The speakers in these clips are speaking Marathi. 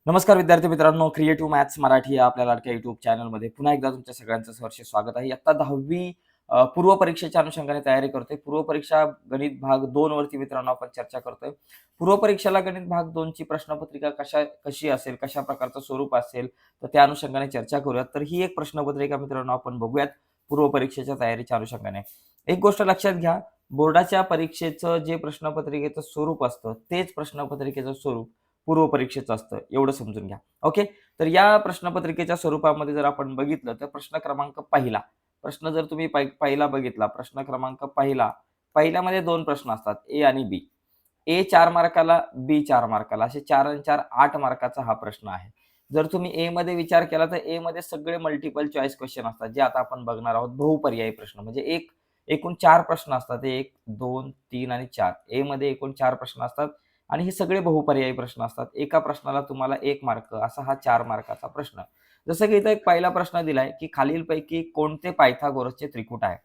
नमस्कार विद्यार्थी मित्रांनो, क्रिएटिव्ह मॅथ्स मराठी या आपल्या लाडक्या युट्यूब चॅनलमध्ये पुन्हा एकदा तुमच्या सगळ्यांचं सहर्ष स्वागत आहे. इयत्ता 10वी पूर्व परीक्षेच्या अनुषंगाने तयारी करतोय. पूर्व परीक्षा गणित भाग 2 वरती मित्रांनो आपण चर्चा करतोय. पूर्व परीक्षेला गणित भाग 2 ची प्रश्नपत्रिका कशी असेल, कशा प्रकारचं स्वरूप असेल, तर त्या अनुषंगाने चर्चा करूयात. तर ही एक प्रश्नपत्रिका मित्रांनो आपण बघूयात पूर्व परीक्षेच्या तयारीच्या अनुषंगाने. एक गोष्ट लक्षात घ्या, बोर्डाच्या परीक्षेचं जे प्रश्नपत्रिकेचं स्वरूप असतं, तेच प्रश्नपत्रिकेचं स्वरूप पूर्व परीक्षेचं असतं, एवढं समजून घ्या. ओके. तर या प्रश्नपत्रिकेच्या स्वरूपामध्ये जर आपण बघितलं तर प्रश्न क्रमांक पहिला, प्रश्न जर तुम्ही पहिला बघितला, प्रश्न क्रमांक पहिल्यामध्ये 2 प्रश्न असतात, ए आणि बी. ए 4 मार्काला, बी 4 मार्काला, असे 4 आणि 4 8 मार्काचा हा प्रश्न आहे. जर तुम्ही ए मध्ये विचार केला तर ए मध्ये सगळे मल्टिपल चॉईस क्वेश्चन असतात, जे आता आपण बघणार आहोत. बहुपर्यायी प्रश्न म्हणजे एकूण 4 प्रश्न असतात. 1, 2, 3 आणि 4. ए मध्ये एकूण 4 प्रश्न असतात आणि हे सगळे बहुपर्यायी प्रश्न असतात. एका प्रश्नाला तुम्हाला 1 मार्क, असा हा 4 मार्काचा प्रश्न. जसं की इथं एक पहिला प्रश्न दिलाय, की खालीलपैकी कोणते पायथागोरसचे त्रिकूट आहे?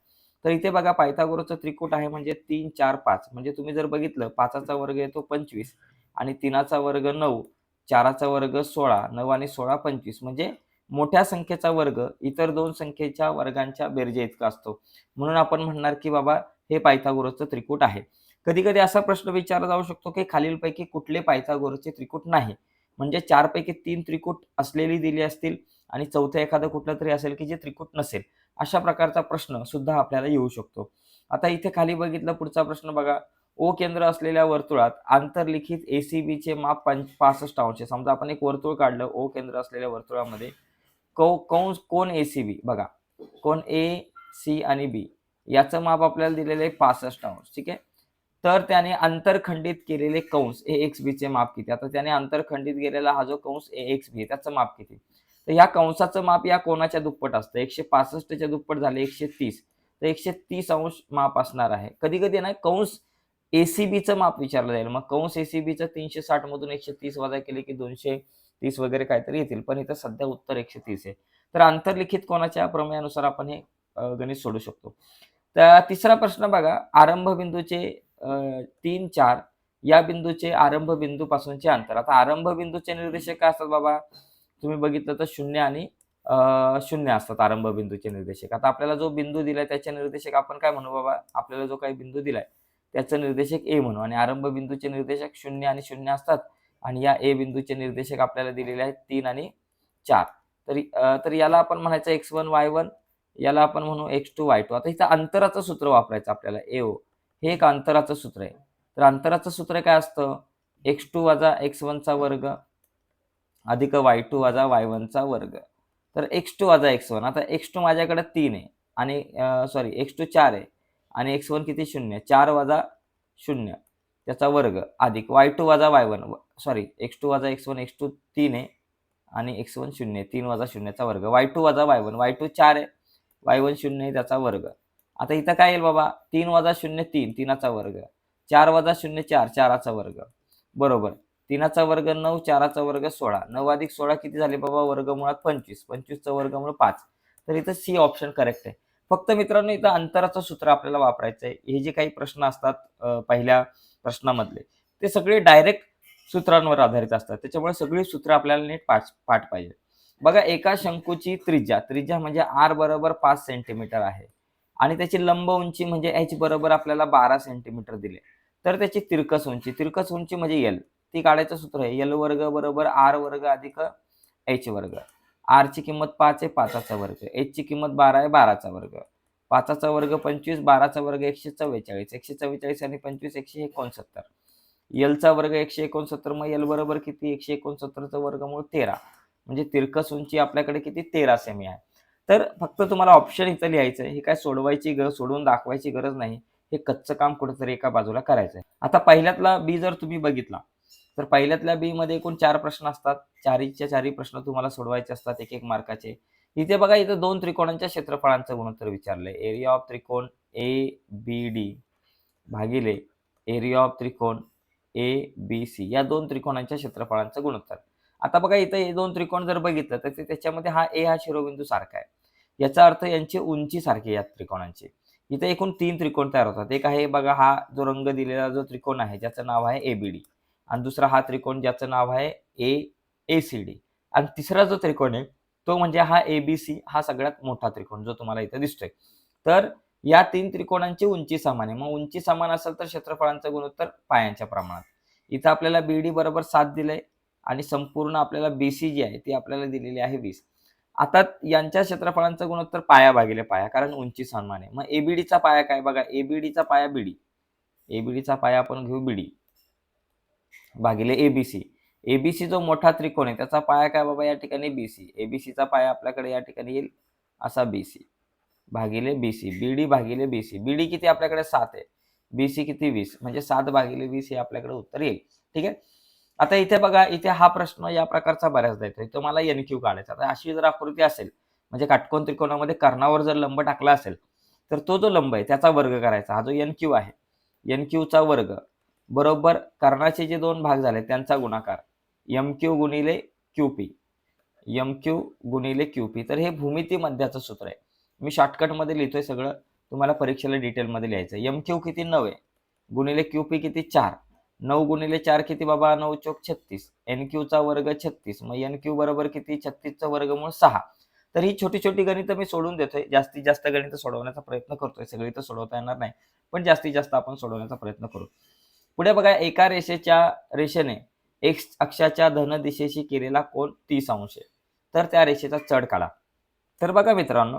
तर इथे बघा, पायथागोरसचं त्रिकूट आहे म्हणजे 3, 4, 5. म्हणजे तुम्ही जर बघितलं, 5चा वर्ग येतो 25 आणि 3चा वर्ग 9, 4चा वर्ग 16, 9 आणि 16 25. म्हणजे मोठ्या संख्येचा वर्ग इतर 2 संख्येच्या वर्गांच्या बेरजेइतका असतो. म्हणून आपण म्हणणार की बाबा हे पायथागोरसचं त्रिकूट आहे. कधी-कधी असा प्रश्न विचारला जाऊ शकतो, की खालीलपैकी कुठले पायथागोरसचे त्रिकूट नाही? म्हणजे 4 पैकी 3 त्रिकूट असलेली दिली असतील आणि चौथं एखादं कुठलं तरी असेल, की जे त्रिकूट नसेल. अशा प्रकारचा प्रश्न सुद्धा आपल्याला येऊ शकतो. आता इथे खाली बघितलं, पुढचा प्रश्न बघा. ओ केंद्र असलेल्या वर्तुळात आंतरलिखित एसीबीचे माप 65 अंश आहे. समजा आपण एक वर्तुळ काढलं ओ केंद्र असलेल्या वर्तुळामध्ये. कंस कोन एसीबी बघा, कोन ए, सी आणि बी याचं माप आपल्याला दिलेलं आहे 65 अंश. ठीक आहे. तर त्याने आंतरखंडित केलेले कंस ए एक्स बी चे माप किती? आता त्याने आंतरखंडित केलेला हा जो कंस ए एक्स बी आहे त्याचं माप किती? तर ह्या कंसाचं माप या कोनाच्या दुप्पट असतं. 165 च्या दुप्पट झाले 130. तर 130 अंश माप असणार आहे. कधी-कधी ना कंस एसीबीचं माप विचारलं जाईल. मग कंस एसीबीचं 360 मधून 130 वजा केले की 230 वगैरे काहीतरी येतील. पण इथं सध्या उत्तर 130 आहे. तर आंतरलिखित कोनाच्या प्रमेयानुसार आपण हे गणित सोडवू शकतो. तर तिसरा प्रश्न बघा, आरंभ बिंदूचे 3, 4 या बिंदूचे आरंभ बिंदूपासूनचे अंतर. आता आरंभ बिंदूचे निर्देशक काय असतात बाबा? तुम्ही बघितलं तर 0 आणि 0 असतात आरंभ बिंदूचे निर्देशक. आता आपल्याला जो बिंदू दिलाय त्याचे निर्देशक आपण काय म्हणू बाबा? आपल्याला जो काही बिंदू दिलाय त्याचं निर्देशक ए म्हणू आणि आरंभ बिंदूचे निर्देशक 0 आणि 0 असतात आणि या ए बिंदूचे निर्देशक आपल्याला दिलेले आहेत 3 आणि 4. तर याला आपण म्हणायचं x1, y1, याला आपण म्हणू x2, y2. आता इथं अंतराचं सूत्र वापरायचं आपल्याला AO. हे एक अंतराचं सूत्र आहे. तर अंतराचं सूत्र काय असतं? x2 वजा x1 चा वर्ग अधिक y2 वजा y1 चा वर्ग. तर x2 वजा x1, आता x2 माझ्याकडे 3 आहे आणि सॉरी x2 4 आहे आणि x1 किती 0. 4 वजा 0 त्याचा वर्ग अधिक y2 वजा y1, सॉरी x2 वजा x1, x2 3 आहे आणि x1 0 आहे. 3 वजा 0 चा वर्ग. y2 वजा y1, y2 4 आहे, y1 0 आहे त्याचा वर्ग. आता इथं काय येईल बाबा? 3 वजा 0 3, 3चा वर्ग. 4 वजा 0 4, 4चा वर्ग. बरोबर. 3चा वर्ग 9, 4चा वर्ग 16. 9 अधिक 16 किती झाले बाबा? वर्गमुळात 25. 25चं वर्गमूळ 5. तर इथं सी ऑप्शन करेक्ट आहे. फक्त मित्रांनो इथं अंतराचं सूत्र आपल्याला वापरायचं आहे. हे जे काही प्रश्न असतात पहिल्या प्रश्नामधले, ते सगळे डायरेक्ट सूत्रांवर आधारित असतात. त्याच्यामुळे सगळी सूत्र आपल्याला नीट पाठ पाहिजे. बघा, एका शंकूची त्रिज्या म्हणजे r बरोबर 5 सेंटीमीटर आहे आणि त्याची लंब उंची म्हणजे h बरोबर आपल्याला 12 सेंटीमीटर दिले. तर त्याची तिरकस उंची म्हणजे l. ती काढायचं सूत्र आहे l वर्ग बरोबर r वर्ग अधिक h वर्ग. r ची किंमत 5 आहे, 5चा वर्ग. h ची किंमत 12 आहे, 12चा वर्ग. 5चा वर्ग 25, 12चा वर्ग 144. 144 आणि 25 169. l चा वर्ग 169, मग l बरोबर किती? 169चं वर्गमूळ 13. म्हणजे तिरकस उंची आपल्याकडे किती? 13 सेमी आहे. तर फक्त तुम्हाला ऑप्शन इथं लिहायचं आहे. हे काय सोडवून दाखवायची गरज नाही. हे कच्चं काम कुठेतरी एका बाजूला करायचं आहे. आता पहिल्यातला बी जर तुम्ही बघितला, तर पहिल्यातल्या बी मध्ये एकूण 4 प्रश्न असतात. 4च्या 4 प्रश्न तुम्हाला सोडवायचे असतात 1-1 मार्काचे. इथे बघा, इथं 2 त्रिकोणांच्या क्षेत्रफळांचं गुणोत्तर विचारलंय. एरिया ऑफ त्रिकोण ABD भागिले एरिया ऑफ त्रिकोण ABC या 2 त्रिकोणांच्या क्षेत्रफळांचं गुणोत्तर. आता बघा, इथं हे 2 त्रिकोण जर बघितलं तर त्याच्यामध्ये हा A हा शिरोबिंदू सारखा आहे. याचा अर्थ यांची उंची सारखी आहे या त्रिकोणांची. इथे एकूण 3 त्रिकोण तयार होतात. एक आहे बघा, हा जो रंग दिलेला जो त्रिकोण आहे ज्याचं नाव आहे ABD आणि दुसरा हा त्रिकोण ज्याचं नाव आहे ACD. आणि तिसरा जो त्रिकोण आहे तो म्हणजे हा ABC, हा सगळ्यात मोठा त्रिकोण जो तुम्हाला इथे दिसतोय. तर या 3 त्रिकोणांची उंची समान आहे. मग उंची समान असेल तर क्षेत्रफळांचा गुणोत्तर पायांच्या प्रमाणात. इथं आपल्याला BD बरोबर 7 दिलंय आणि संपूर्ण आपल्याला BC जी आहे ती आपल्याला दिलेली आहे 20. आता यांच्या क्षेत्रफळांचं गुणोत्तर पाया भागिले पाया, कारण उंची समान आहे. मग ABDचा पाया काय बघा, ABDचा पाया BD. ABDचा पाया आपण घेऊ BD भागिले ABC. ABC जो मोठा त्रिकोण आहे त्याचा पाया काय बाबा या ठिकाणी BC. ABCचा पाया आपल्याकडे या ठिकाणी येईल असा BC भागिले BC. BD भागिले BC. BD किती आपल्याकडे 7 आहे. BC किती 20, म्हणजे 7 भागिले 20 हे आपल्याकडे उत्तर येईल. ठीक आहे. आता इथे बघा, इथे हा प्रश्न या प्रकारचा बऱ्याचदा येतोय. तो मला NQ काढायचा. आता अशी जर आकृती असेल, म्हणजे काटकोन त्रिकोणामध्ये कर्णावर जर लंब टाकला असेल, तर तो जो लंब आहे त्याचा वर्ग करायचा. हा जो NQ आहे, NQचा वर्ग बरोबर कर्णाचे जे 2 भाग झाले त्यांचा गुणाकार MQ गुणिले QP. MQ गुणिले QP. तर हे भूमिती मध्याचं सूत्र आहे. मी शॉर्टकटमध्ये लिहितोय सगळं, तुम्हाला परीक्षेला डिटेलमध्ये लिहायचं आहे. MQ किती 9 आहे, गुणिले QP किती 4. 9 गुणिले 4 किती बाबा, 9 चोक 36. NQचा वर्ग 36. मग NQ बरोबर किती, 36चं वर्गमूळ 6. तर ही छोटी छोटी गणितं मी सोडून देतोय. जास्तीत जास्त गणितं सोडवण्याचा प्रयत्न करतोय. सगळी तर सोडवता येणार नाही, पण जास्तीत जास्त आपण सोडवण्याचा प्रयत्न करू. पुढे बघा, एका रेषेने एक्स अक्षाच्या धन दिशेशी केलेला कोन 30 अंश आहे. तर त्या रेषेचा चढ काढा. तर बघा मित्रांनो,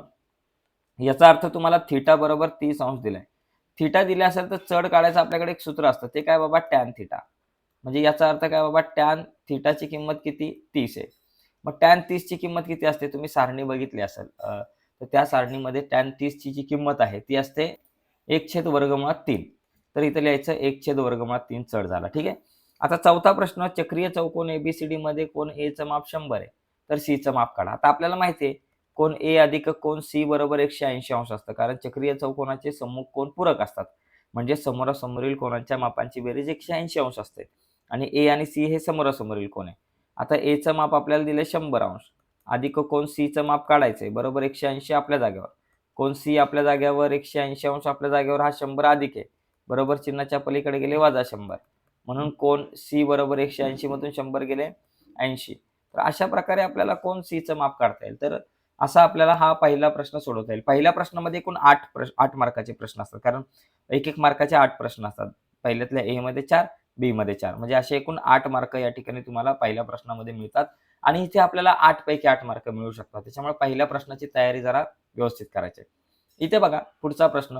याचा अर्थ तुम्हाला थीटा बरोबर 30 अंश दिलाय. थीटा दिला असेल तर चढ काढायचं आपल्याकडे एक सूत्र असतं, ते काय बाबा, टॅन थीटा. म्हणजे याचा अर्थ काय बाबा, टॅन थीटाची किंमत किती, 30 आहे. मग टॅन 30 ची किंमत किती असते, तुम्ही सारणी बघितली असेल, तर त्या सारणीमध्ये टॅन 30 ची जी किंमत आहे ती असते 1/√3. तर इथं लिहायचं 1/√3 चढ झाला. ठीक आहे. आता चौथा प्रश्न, चक्रीय चौकोन ABCD मध्ये कोन A चं माप 100 आहे, तर C चं माप काढा. आता आपल्याला माहिती आहे कोन A अधिक कोन C बरोबर 180 अंश असतं, कारण चक्रीय चौकोनाचे सम्मुख कोन पूरक असतात. म्हणजे समोरासमोरील कोनांच्या मापांची बेरीज 180 अंश असते आणि A आणि C हे समोरासमोरील कोन आहे. आता A चं माप आपल्याला दिलंय 100 अंश, अधिक कोन C चं माप काढायचंय, बरोबर 180 आपल्या जागेवर. कोन C आपल्या जागेवर, 180 अंश आपल्या जागेवर, हा 100 अधिक आहे, बरोबर चिन्हाच्या पलीकडे गेले वजा 100. म्हणून कोन C बरोबर 180 मधून 100 गेले 80. तर अशा प्रकारे आपल्याला कोन C चं माप काढता येईल. तर असा आपल्याला हा पहिला प्रश्न सोडवता येईल. पहिल्या प्रश्नामध्ये एकूण 8 मार्काचे प्रश्न असतात, कारण 1-1 मार्काचे 8 प्रश्न असतात. पहिल्यातल्या A मध्ये 4, B मध्ये 4, म्हणजे असे एकूण 8 मार्क या ठिकाणी तुम्हाला पहिल्या प्रश्नामध्ये मिळतात आणि इथे आपल्याला 8 पैकी 8 मार्क मिळू शकतात. त्याच्यामुळे पहिल्या प्रश्नाची तयारी जरा व्यवस्थित करायची आहे. इथे बघा पुढचा प्रश्न,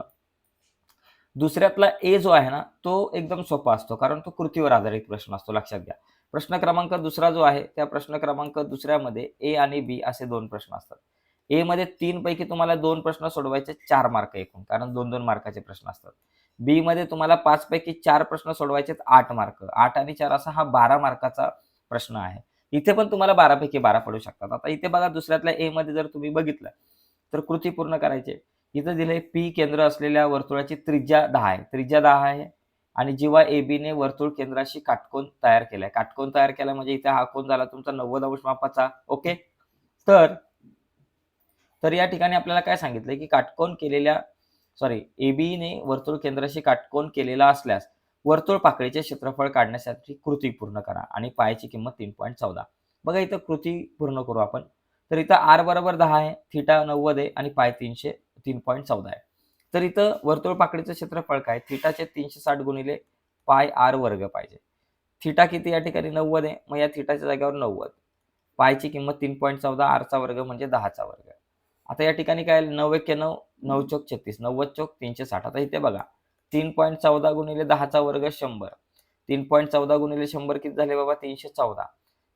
दुसऱ्यातला A जो आहे ना, तो एकदम सोपा असतो, कारण तो कृतीवर आधारित प्रश्न असतो, लक्षात घ्या. प्रश्न क्रमांक दुसरा जो आहे, त्या प्रश्न क्रमांक दुसऱ्यामध्ये A आणि B असे 2 प्रश्न असतात. A मध्ये 3 पैकी तुम्हाला 2 प्रश्न सोडवायचे, 4 मार्क एकूण, कारण 2-2 मार्काचे प्रश्न असतात. B मध्ये तुम्हाला 5 पैकी 4 प्रश्न सोडवायचे, 8 मार्क. 8 आणि 4 असा हा 12 मार्काचा प्रश्न आहे. इथे पण तुम्हाला 12 पैकी 12 पडू शकतात. आता इथे बघा, दुसऱ्यातल्या A मध्ये जर तुम्ही बघितलं, तर कृती पूर्ण करायची. इथं दिलंय P केंद्र असलेल्या वर्तुळाची त्रिज्या 10 आहे. त्रिज्या 10 आहे आणि जेव्हा AB ने वर्तुळ केंद्राशी काटकोन तयार केलाय. काटकोन तयार केला म्हणजे इथे हा कोन झाला तुमचा 90 अंश मापाचा. ओके. तर तर या ठिकाणी आपल्याला काय सांगितलंय, की AB ने वर्तुळ केंद्राशी काटकोन केलेला असल्यास वर्तुळ पाकळीचे क्षेत्रफळ काढण्यासाठी कृती पूर्ण करा आणि पायची किंमत 3.14. बघा इथं कृती पूर्ण करू आपण. तर इथं R बरोबर 10 आहे, थीटा 90 आहे आणि पाय 3.14 आहे. तर इथं वर्तुळ पाकळीचं क्षेत्रफळ काय, थीटाचे 360 गुणिले पाय R वर्ग पाहिजे. थीटा किती या ठिकाणी 90 आहे, मग या थीटाच्या जागेवर 90. पायची किंमत 3.14, आरचा वर्ग म्हणजे 10चा वर्ग. आता या ठिकाणी काय, 9 9 चोक 36, 90 चोक 360. आता इथे बघा, 3.14 गुणिले 10चा वर्ग 100. 3.14 गुणिले 100 किती झाले बाबा, 314.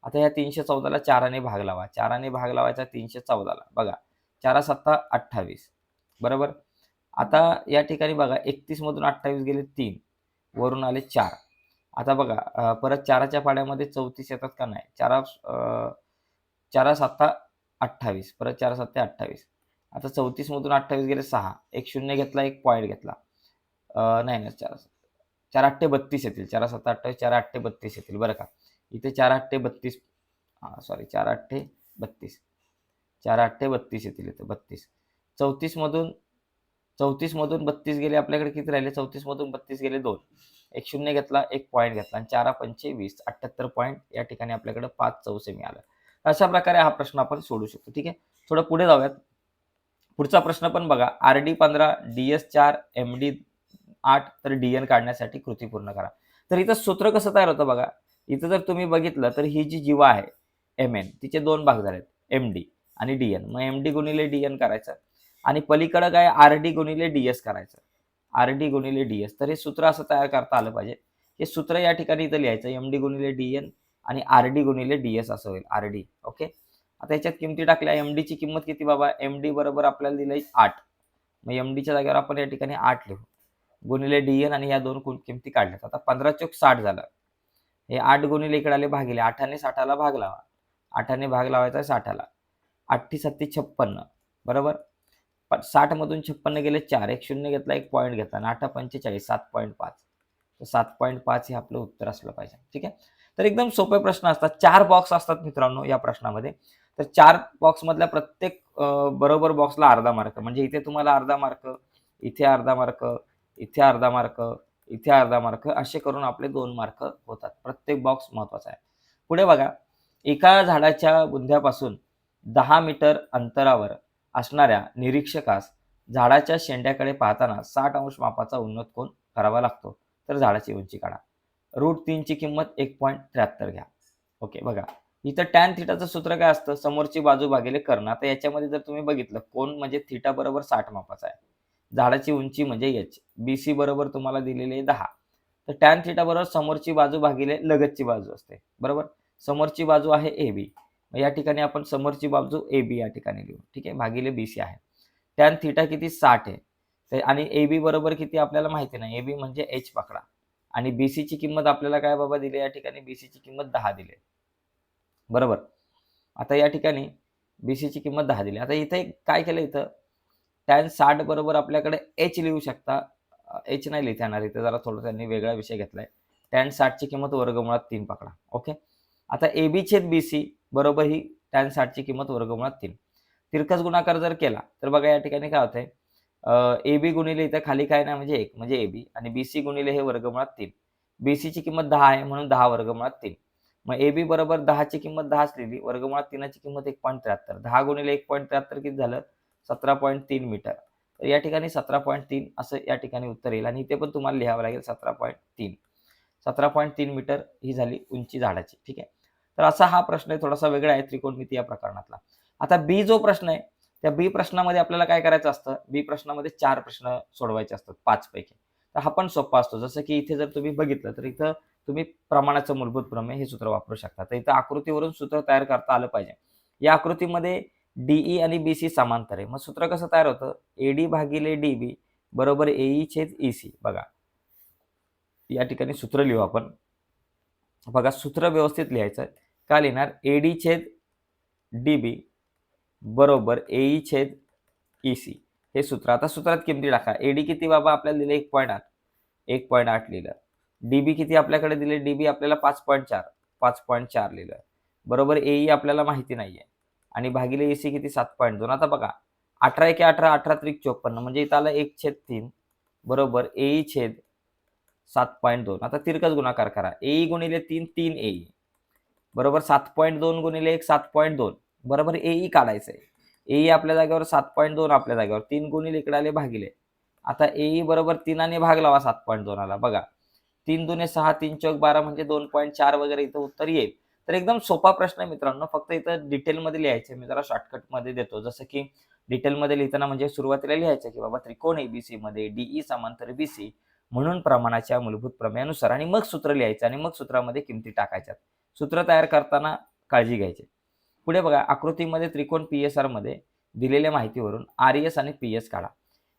आता या 314ला 4 ने भाग लावा. 4 ने भाग लावायचा 314ला. बघा, 4 7 28, बरोबर. आता या ठिकाणी बघा, 31 मधून 28 गेले 3, वरून आले 4. आता बघा, परत 4च्या पाड्यामध्ये 34 येतात का, नाही. 4 7 28, परत 4 7 28. आता 34 मधून 28 गेले 6, एक शून्य घेतला, एक पॉईंट घेतला. नाही ना, 4 8 32 येतील. 4 7 28, 4 8 32 येतील, बरं का. इथे 4 8 32, सॉरी, 4 8 32, 4 8 32 येतील इथे, 32. 34 मधून 32 गेले, आपल्याकडे किती राहिले, 34 मधून 32 गेले 2. एक शून्य घेतला, एक पॉईंट घेतला आणि 4 पंचे 20, 78 पॉईंट या ठिकाणी आपल्याकडे 5 चौसे मिळालं. अशा प्रकारे हा प्रश्न आपण सोडू शकतो. ठीक आहे. थोडं पुढे जाऊयात. पुढचा प्रश्न पण बघा. RD15, DS4, MD8 तर DN काढण्यासाठी कृती पूर्ण करा. तर इथं सूत्र कसं तयार होतं बघा. इथं जर तुम्ही बघितलं तर ही जी जीवा आहे MN तिचे 2 भाग झालेत. MD आणि DN. मग MD गुणिले DN करायचं आणि पलीकडं काय RD गुणिले DS करायचं. RD गुणिले DS. तर हे सूत्र असं तयार करता आलं पाहिजे. हे सूत्र या ठिकाणी इथं लिहायचं. MD गुणिले DN आणि RD गुणिले DS असं होईल. RD. ओके. आता याच्यात किमती टाकल्या. MDची किंमत किती बाबा? MD बरोबर आपल्याला दिलंय 8. मग MDच्या जागेवर आपण या ठिकाणी 8 लिहू. गुणिले DN आणि या दोन किमती काढल्यात. आता 15 चोक 60 झालं. हे 8 गुणिले इकडे आले भागिले. 8 ने 60ला भाग लावा. 8 ने भाग लावायचा 60ला. 8 7 56 बरोबर. 60 मधून 56 गेले 4. एक शून्य घेतला, एक पॉईंट घेतला आणि 8 45 7.5. तर 7.5 हे आपलं उत्तर असलं पाहिजे. ठीक आहे. तर एकदम सोपे प्रश्न असतात. 4 बॉक्स असतात मित्रांनो या प्रश्नामध्ये. तर 4 बॉक्स मधल्या प्रत्येक बरोबर बॉक्सला अर्धा मार्क. म्हणजे इथे तुम्हाला अर्धा मार्क, इथे अर्धा मार्क, इथे अर्धा मार्क, इथे अर्धा मार्क असे करून आपले 2 मार्क होतात. प्रत्येक बॉक्स महत्वाचा आहे. पुढे बघा. एका झाडाच्या बुंध्यापासून 10 मीटर अंतरावर असणाऱ्या निरीक्षकास झाडाच्या शेंड्याकडे पाहताना 60 अंश मापाचा उन्नत कोन करावा लागतो. तर झाडाची उंची काढा. √3 ची किंमत 1.73 घ्या. ओके बघा. इथं टॅन थिटाचं सूत्र काय असतं? समोरची बाजू भागिले कर्ण. आता याच्यामध्ये जर तुम्ही बघितलं कोन म्हणजे थिटा बरोबर 60 मापाचा आहे. झाडाची उंची म्हणजे h. BC बरोबर तुम्हाला दिलेली आहे 10. तर टॅन थिटा बरोबर समोरची बाजू भागिले लगतची बाजू असते. बरोबर. समोरची बाजू आहे AB. या ठिकाणी आपण समोरची बाजू AB या ठिकाणी लिहू. ठीक आहे. भागिले BC आहे. टॅन थिटा किती 60 आहे. आणि AB बरोबर किती आपल्याला माहिती नाही. AB म्हणजे h पकडा. आणि BC ची किंमत आपल्याला काय बाबा दिली या ठिकाणी? BC ची किंमत 10 दिली. बरोबर. आता या ठिकाणी BC ची किंमत 10 दिली. आता इथे काय केलं इथं? टॅन 60 बरोबर आपल्याकडे h लिहू शकता. h नाही लिहिता येणार इथे जरा थोडं त्यांनी वेगळा विषय घेतलाय. टॅन 60 ची किंमत वर्गमुळात 3 पकडा. ओके. आता AB छेद BC बरोबर ही टॅन 60 ची किंमत वर्गमुळात 3. तिरकस गुणाकार जर केला तर बघा या ठिकाणी काय होतंय? AB गुणिले इथं खाली काय नाही म्हणजे 1 म्हणजे AB आणि BC गुणिले हे वर्गमुळात 3. BC ची किंमत 10 आहे म्हणून 10 वर्गमुळात 3. मग AB बरोबर 10 ची किंमत 10च लिहिली. वर्गमुळात 3 ची किंमत 1.73. 10 गुणिले 1.73 किती झालं? 17.3 मीटर. तर या ठिकाणी 17.3 असं या ठिकाणी उत्तर येईल आणि इथे पण तुम्हाला लिहावं लागेल 17.3. 17.3 मीटर ही झाली उंची झाडाची. ठीक आहे. तर असा हा प्रश्न आहे थोडासा वेगळा आहे त्रिकोणमिती या प्रकरणातला. आता बी जो प्रश्न आहे त्या बी प्रश्नामध्ये आपल्याला काय करायचं असतं? बी प्रश्नामध्ये 4 प्रश्न सोडवायचे असतात 5 पैकी. तर हा पण सोपा असतो. जसं की इथे जर तुम्ही बघितलं तर इथं तुम्ही प्रमाणाचं मूलभूत प्रमेय हे सूत्र वापरू शकता. तर इथं आकृतीवरून सूत्र तयार करता आलं पाहिजे. या आकृतीमध्ये DE आणि BC समांतर आहे. मग सूत्र कसं तयार होतं? AD भागिले DB बरोबर AE छेद EC. बघा. या ठिकाणी सूत्र लिहू आपण. बघा सूत्र व्यवस्थित लिहायचं. काय लिहिणार? AD छेद DB बरोबर AE छेद EC हे सूत्र. आता सूत्रात किमती टाका. AD किती बाबा आपल्याला दिले 1.8. 1.8 लिहिलं. DB किती आपल्याकडे दिले? DB आपल्याला 5.4. 5.4 लिहिलं. बरोबर AE आपल्याला माहिती नाहीये. आणि भागिले EC किती 7.2. आता बघा 18 एके 18, 18 त्रिक 54 म्हणजे इथं आलं 1/3 बरोबर AE छेद 7.2. आता तिरकस गुणाकार करा. AE गुणिले 3 3 AE बरोबर 7.2 गुणिले 1 7.2 बरोबर AE काढायचंय. AE आपल्या जागेवर 7.2 आपल्या जागेवर 3 गुणिले इकडे आले भागिले. आता AE बरोबर 3 ने भाग लावा 7.2 ला. बघा 3 दुने 6 3 चौक 12 म्हणजे 2.4 वगैरे इथं उत्तर येईल. तर एकदम सोपा प्रश्न आहे मित्रांनो. फक्त इथं डिटेलमध्ये लिहायचं. मी जरा शॉर्टकटमध्ये देतो. जसं की डिटेलमध्ये लिहिताना म्हणजे सुरुवातीला लिहायचं की बाबा त्रिकोण ABC मध्ये DE समांतर BC म्हणून प्रमाणाच्या मूलभूत प्रमेयानुसार आणि मग सूत्र लिहायचं आणि मग सूत्रामध्ये किमती टाकायच्या. सूत्र तयार करताना काळजी घ्यायची. पुढे बघा आकृतीमध्ये त्रिकोण PSR मध्ये दिलेल्या माहितीवरून RES आणि PS काढा.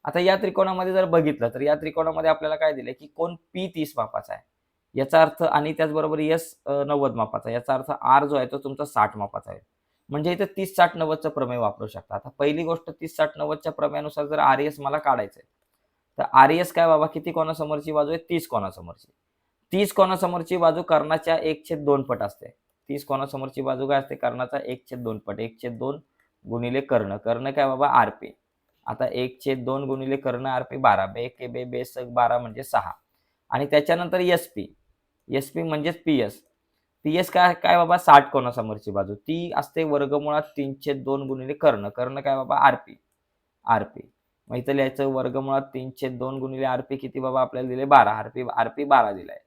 आता या त्रिकोणामध्ये जर बघितलं तर या त्रिकोणामध्ये आपल्याला काय दिलंय की कोन P 30 मापाचा आहे. याचा अर्थ आणि त्याचबरोबर S 90 मापाचा. याचा अर्थ R जो आहे तो तुमचा 60 मापाचा आहे. म्हणजे इथे 30 60 90चं प्रमेय वापरू शकता. आता पहिली गोष्ट 30 60 90च्या प्रमेयानुसार जर RES मला काढायचंय तर RES काय बाबा किती कोणासमोरची बाजू आहे? 30 कोणासमोरची. 30 कोणासमोरची बाजू कर्णाच्या 1/2 पट असते. 30 कोणासमोरची बाजू काय असते? कर्णाचा 1/2 पट. 1/2 गुणिले कर्ण. कर्ण काय बाबा? RP. आता 1/2 गुणिले कर्ण RP 12. 2 के 2 12 म्हणजे 6. आणि त्याच्यानंतर एस-पी. एस-पी म्हणजेच पी-एस. पी-एस काय काय बाबा 60 कोनासमोरची बाजू. ती असते वर्गमुळात 3/2 गुणिले कर्ण. कर्ण काय बाबा आर-पी. आर-पी. मग इथं लिहायचं वर्गमुळात 3/2 गुणिले आर-पी किती बाबा आपल्याला दिले 12. आर-पी 12 दिलाय.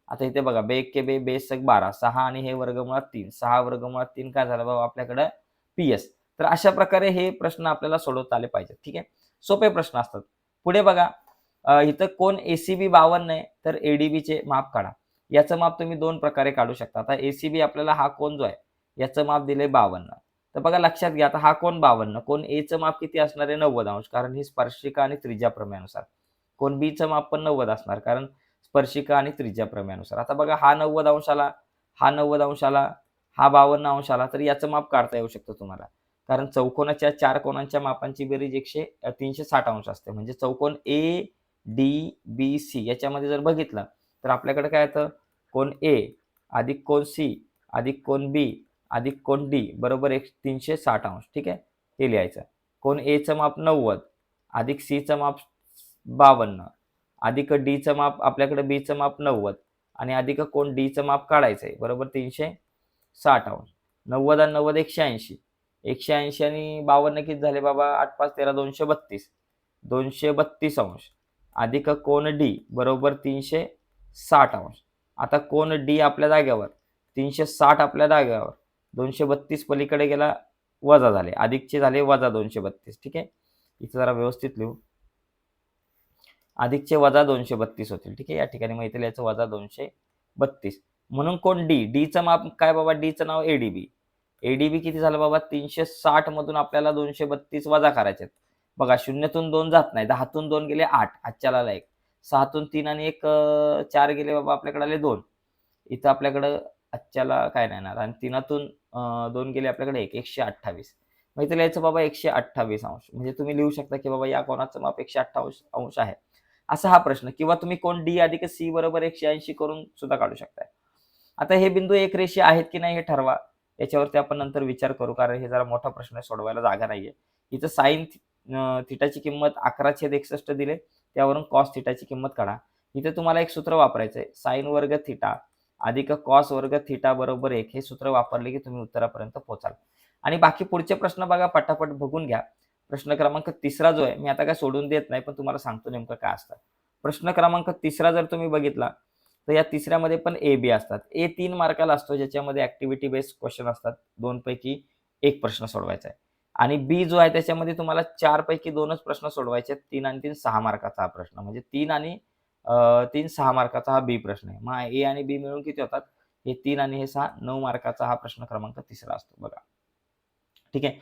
आता इथे बघा बे एक्के बे, बेशक 12, 6 आणि हे वर्गमुळात 3. 6 वर्गमुळात 3 काय झालं बाबा आपल्याकडं पी-एस. तर अशा प्रकारे हे प्रश्न आपल्याला सोडवता आले पाहिजेत. ठीक आहे. सोपे प्रश्न असतात. पुढे बघा इथं कोन एसीबी 52 आहे, तर एडीबीचे माप काढा. याचं माप तुम्ही 2 प्रकारे काढू शकता. आता एसीबी आपल्याला हा कोन जो आहे, याचं माप दिलंय 52. तर बघा लक्षात घ्या, आता हा कोन 52. कोन एचं माप किती असणार आहे 90 अंश, कारण ही स्पर्शिका आणि त्रिज्या प्रमेयानुसार. कोन बीचं माप पण 90 असणार, कारण स्पर्शिका आणि त्रिज्या प्रमेयानुसार. आता बघा हा 90 अंशाला, हा 90 अंशाला, हा 52 अंशाला, तर याचं माप काढता येऊ शकतं तुम्हाला. कारण चौकोनाच्या 4 कोनांच्या मापांची बेरीज 360 अंश असते. म्हणजे चौकोन ए, डी, बी, सी याच्यामध्ये जर बघितलं, तर आपल्याकडे काय येतं कोन ए अधिक कोन सी अधिक कोन बी अधिक कोन डी बरोबर 360 अंश. ठीक आहे. हे लिहायचं. कोन एचं माप 90 अधिक सीचं माप 52 अधिक डीचं माप आपल्याकडे बीचं माप 90 आणि अधिक कोन डीचं माप काढायचंय बरोबर 360 अंश. 90 आणि 90 180. 180 आणि 52 किती झाले बाबा 8 5 13 232. 232 अंश अधिक कोन डी बरोबर 360 अंश. आता कोन डी आपल्या जागेवर, 360 आपल्या जागेवर, 232 पलीकडे गेला वजा झाले, अधिकचे झाले वजा 232. ठीक आहे. इथं जरा व्यवस्थित लिहू. अधिकचे वजा 232 होतील. ठीक आहे. या ठिकाणी मग इथे लिहायचं वजा 232. म्हणून कोन डी, डीचं माप काय बाबा, डीचं नाव एडीबी. एडीबी किती झालं बाबा 360 मधून आपल्याला 232 वजा करायचे. बघा 0तून 2 जात नाही, 10तून 2 गेले 8, आजच्याला 1, 6तून 3 आणि 1 4 गेले बाबा आपल्याकडे आले 2. इथं आपल्याकडं आजच्याला काय नाही येणार आणि 3तून 2 गेले आपल्याकडे 1, 128. मग इथे लिहायचं बाबा 128 अंश. म्हणजे तुम्ही लिहू शकता की बाबा या कोनाचं माप 128 अंश आहे. असा हा प्रश्न, किंवा तुम्ही कोन डी अधिक सी बरोबर 180 करून सुद्धा काढू शकताय. आता हे बिंदू एकरेषीय आहेत की नाही हे ठरवा. याच्यावरती आपण नंतर विचार करू, कारण हे जरा मोठा प्रश्न आहे, सोडवायला जागा नाहीये. इथं साइन थिटाची किंमत 11/61 दिले, त्यावरून कॉस थिटाची किंमत काढा. इथे तुम्हाला एक सूत्र वापरायचंय, साइन वर्ग थिटा अधिक कॉस वर्ग थिटा बरोबर 1. हे सूत्र वापरले की तुम्ही उत्तरापर्यंत पोहोचाल. आणि बाकी पुढचे प्रश्न बघा पटापट बघून घ्या. प्रश्न क्रमांक 3 जो आहे, मी आता काय सोडून देत नाही, पण तुम्हाला सांगतो नेमकं काय असतं. प्रश्न क्रमांक 3 जर तुम्ही बघितला, तर या तिसऱ्यामध्ये पण ए बी असतात. ए 3 मार्काला असतो, ज्याच्यामध्ये ऍक्टिव्हिटी बेस्ड क्वेश्चन असतात. 2 पैकी 1 प्रश्न सोडवायचा आहे. आणि बी जो आहे त्याच्यामध्ये तुम्हाला 4 पैकी 2च प्रश्न सोडवायचे आहेत. 3 आणि 3 6 मार्काचा हा प्रश्न, म्हणजे 3 आणि 3 6 मार्काचा हा बी प्रश्न आहे. मग ए आणि बी मिळून किती होतात, हे 3 आणि हे 6 9 मार्काचा हा प्रश्न क्रमांक 3 असतो बघा. ठीक आहे.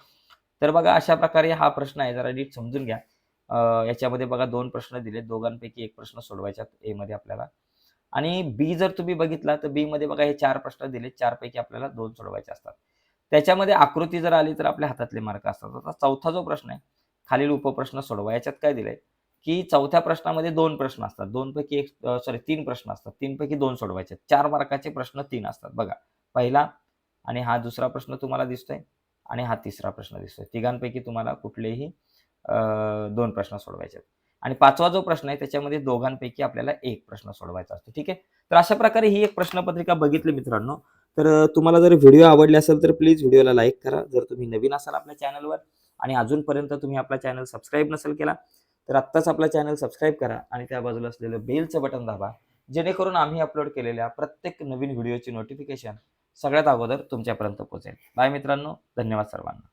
तर बघा अशा प्रकारे हा प्रश्न आहे, जरा नीट समजून घ्या. याच्यामध्ये बघा 2 प्रश्न दिले, दोघांपैकी 1 प्रश्न सोडवायचा ए मध्ये आपल्याला. आणि बी जर तुम्ही बघितला, तर बी मध्ये बघा हे 4 प्रश्न दिले, 4 पैकी आपल्याला 2 सोडवायचे असतात. त्याच्यामध्ये आकृती जर आली तर आपल्या हातातले मार्क असतात. आता चौथा जो प्रश्न आहे, खालील उपप्रश्न सोडवा. याच्यात काय दिलंय की चौथ्या प्रश्नामध्ये 2 प्रश्न असतात, 2 पैकी 3 प्रश्न असतात, 3 पैकी 2 सोडवायचे. 4 मार्काचे प्रश्न 3 असतात बघा. पहिला आणि हा दुसरा प्रश्न तुम्हाला दिसतोय आणि हा तिसरा प्रश्न दिसतोय. तिघांपैकी तुम्हाला कुठलेही 2 प्रश्न सोडवायचे आहेत. आणि 5वा जो प्रश्न आहे त्याच्यामध्ये दोघांपैकी आपल्याला 1 प्रश्न सोडवायचा असतो. ठीक आहे. तर अशा प्रकारे ही एक प्रश्नपत्रिका बघितली मित्रांनो. तर तुम्हाला जर व्हिडिओ आवडले असेल तर प्लीज व्हिडिओला लाईक करा. जर तुम्ही नवीन असाल आपल्या चॅनलवर आणि अजूनपर्यंत तुम्ही आपला चॅनल सबस्क्राईब नसेल केला, तर आत्ताच आपला चॅनल सबस्क्राईब करा आणि त्या बाजूला असलेलं बेलचं बटन दाबा, जेणेकरून आम्ही अपलोड केलेल्या प्रत्येक नवीन व्हिडिओची नोटिफिकेशन सगळ्यात अगोदर तुमच्यापर्यंत पोहोचेल. बाय मित्रांनो, धन्यवाद सर्वांना.